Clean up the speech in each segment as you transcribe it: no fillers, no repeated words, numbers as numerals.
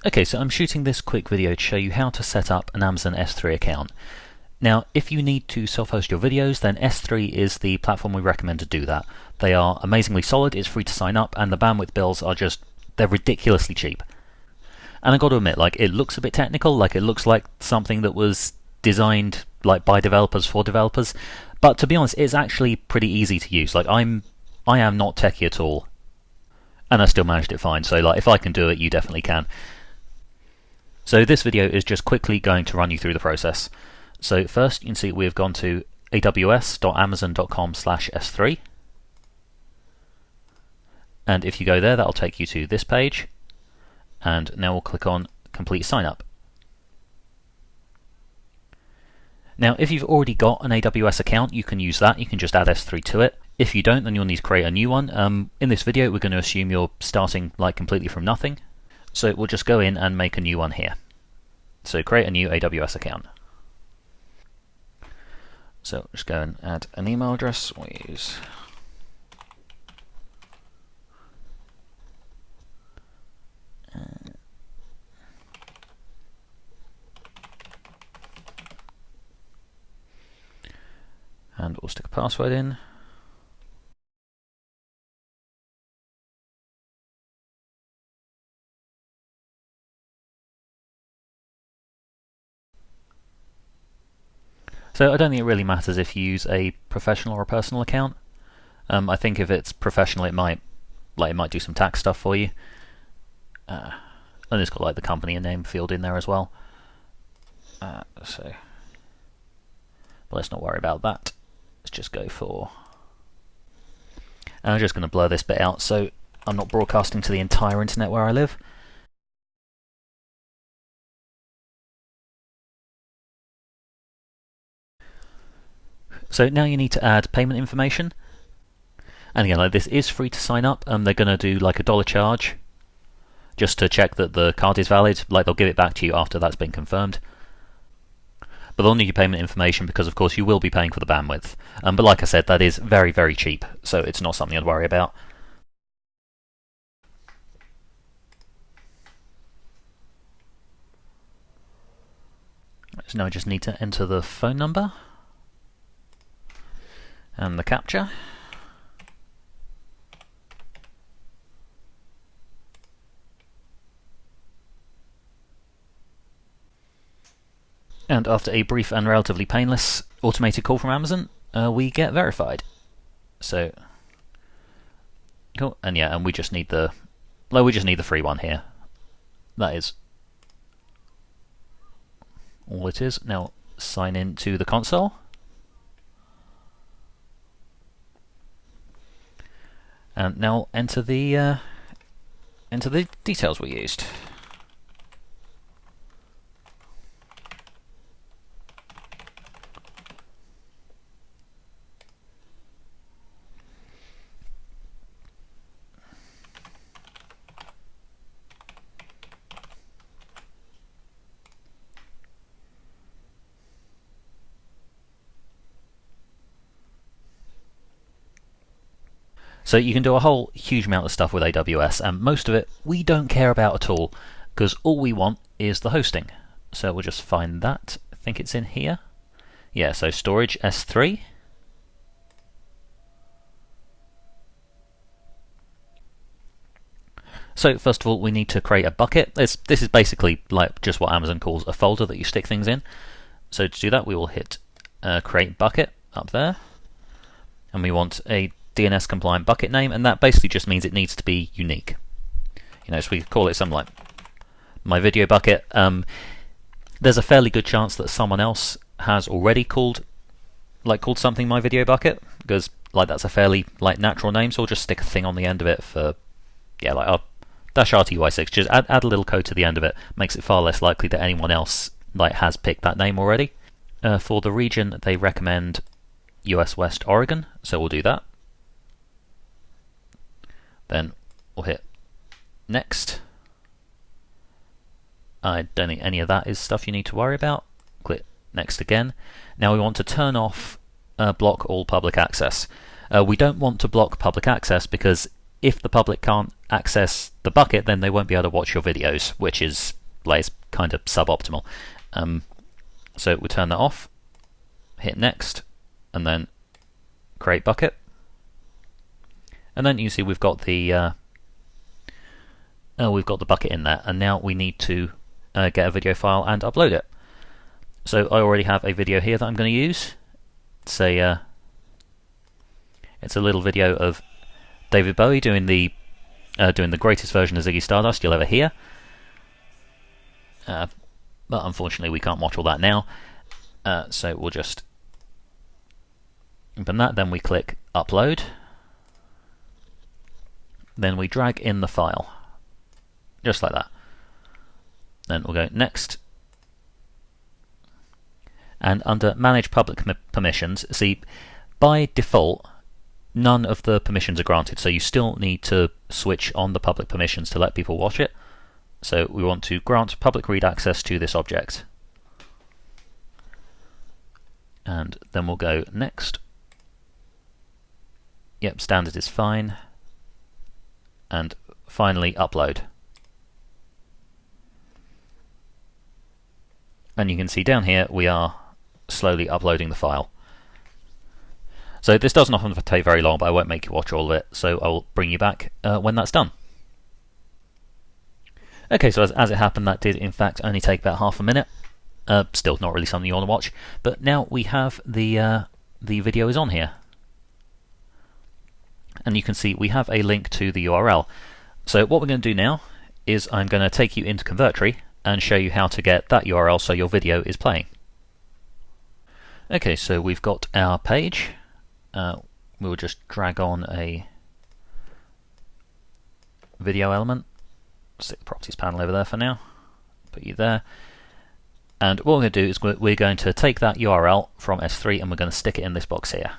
Okay, so I'm shooting this quick video to show you how to set up an Amazon S3 account. Now, if you need to self-host your videos, then S3 is the platform we recommend to do that. They are amazingly solid, it's free to sign up, and the bandwidth bills are they're ridiculously cheap. And I've got to admit, it looks a bit technical, it looks like something that was designed by developers for developers, but to be honest, it's actually pretty easy to use. I am not techie at all, and I still managed it fine, so if I can do it, you definitely can. So this video is just quickly going to run you through the process. So first you can see we've gone to aws.amazon.com/s3, and if you go there, that'll take you to this page, and now we'll click on complete sign up. Now if you've already got an AWS account, you can use that, you can just add S3 to it. If you don't, then you'll need to create a new one. In this video we're going to assume you're starting completely from nothing, so we'll just go in and make a new one here. So create a new AWS account. So just go and add an email address. We'll use and we'll stick a password in. So I don't think it really matters if you use a professional or a personal account. I think if it's professional, it might do some tax stuff for you. And it's got the company and name field in there as well. But let's not worry about that. Let's just go for. And I'm just going to blur this bit out so I'm not broadcasting to the entire internet where I live. So now you need to add payment information, and again, this is free to sign up. They're going to do a $1 charge just to check that the card is valid. They'll give it back to you after that's been confirmed. But they'll need your payment information because, of course, you will be paying for the bandwidth. But like I said, that is very, very cheap, so it's not something I'd worry about. So now I just need to enter the phone number and the captcha. And after a brief and relatively painless automated call from Amazon, we get verified. So cool, and yeah, and we just need the free one here. That is all it is. Now sign in to the console. And now enter the details we used. So you can do a whole huge amount of stuff with AWS, and most of it we don't care about at all, because all we want is the hosting. So we'll just find that. I think it's in here. Yeah, so storage S3. So first of all, we need to create a bucket. This is basically just what Amazon calls a folder that you stick things in. So to do that, we will hit create bucket up there, and we want a DNS compliant bucket name, and that basically just means it needs to be unique. So we call it something like my video bucket. There's a fairly good chance that someone else has already called something my video bucket, because that's a fairly natural name. So we'll just stick a thing on the end of it for our -RTY6. Just add a little code to the end of it. Makes it far less likely that anyone else has picked that name already. For the region, they recommend US West Oregon, so we'll do that. Then we'll hit next. I don't think any of that is stuff you need to worry about. Click next again. Now we want to turn off block all public access. We don't want to block public access because if the public can't access the bucket, then they won't be able to watch your videos, which is display is kind of suboptimal. So we turn that off, hit next, and then create bucket. And then you see we've got the bucket in there, and now we need to get a video file and upload it. So I already have a video here that I'm going to use. It's a little video of David Bowie doing the greatest version of Ziggy Stardust you'll ever hear. But unfortunately we can't watch all that now. So we'll just open that, then we click upload. Then we drag in the file, just like that. Then we'll go next. And under manage public permissions, see, by default none of the permissions are granted, so you still need to switch on the public permissions to let people watch it. So we want to grant public read access to this object. And then we'll go next. Yep, standard is fine. And finally upload. And you can see down here we are slowly uploading the file. So this doesn't often take very long, but I won't make you watch all of it, so I will bring you back when that's done. Okay, so as it happened, that did in fact only take about half a minute. Still not really something you want to watch, but now we have the video is on here. And you can see we have a link to the URL. So what we're going to do now is I'm going to take you into Convertri and show you how to get that URL so your video is playing. Okay, so we've got our page. We'll just drag on a video element. Stick the properties panel over there for now. Put you there. And what we're going to do is we're going to take that URL from S3 and we're going to stick it in this box here.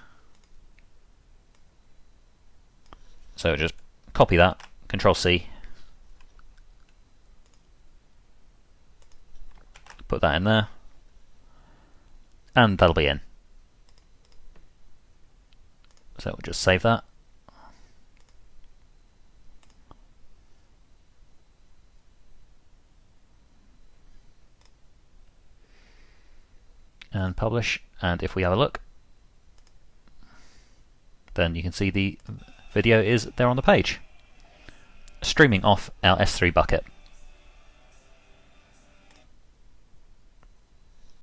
So just copy that, Control C, put that in there, and that'll be in. So we'll just save that. And publish, and if we have a look, then you can see the video is there on the page, streaming off our S3 bucket.